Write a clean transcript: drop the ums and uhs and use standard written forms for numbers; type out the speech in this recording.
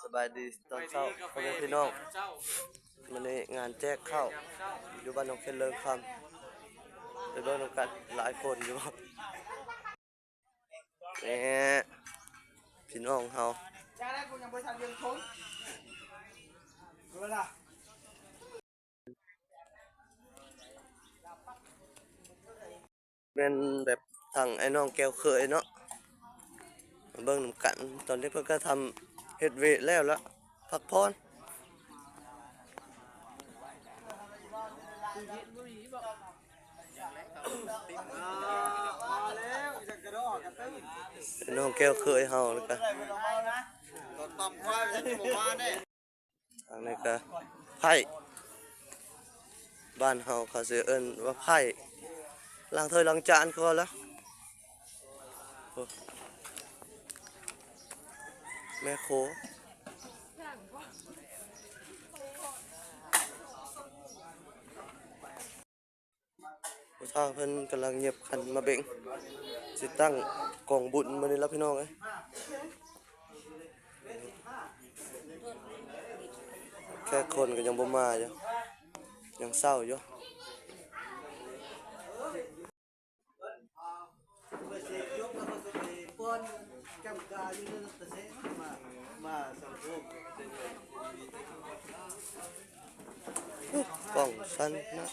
สบายดีตอนเช้าพ่อแม่พี่น้องวันนี้งานแจกข้าวอยู่บ้านน้องเคนเลิงคำไปเบิ่งนำกันหลายคนอยู่เนี่ยพี่น้องเฮาเป็นแบบทางไอ้น้องแก้วเคยเนาะมาเบิ่งนำกันตอนนี้เพิ่นก็ทำเฮ็ดเวทแล้วพักผ่อนไอ้น้องแก้วเคยเฮาแล้วก็ทางนี้ก็ไผ่บ้านเฮาเขาสิเอิ้นว่าไผ่ล้างถ้วยล้างจานก็แล้วโอ้แม่โคผู้ชายเพิ่นกำลังเงียบขันมาเบ่งสิตั้งกองบุญมื้อนี้แล้วพี่น้องเอ้ยแค่คนก็ยังบ่มาอยู่ยังเศร้าอยู่กล้องสั้นนะ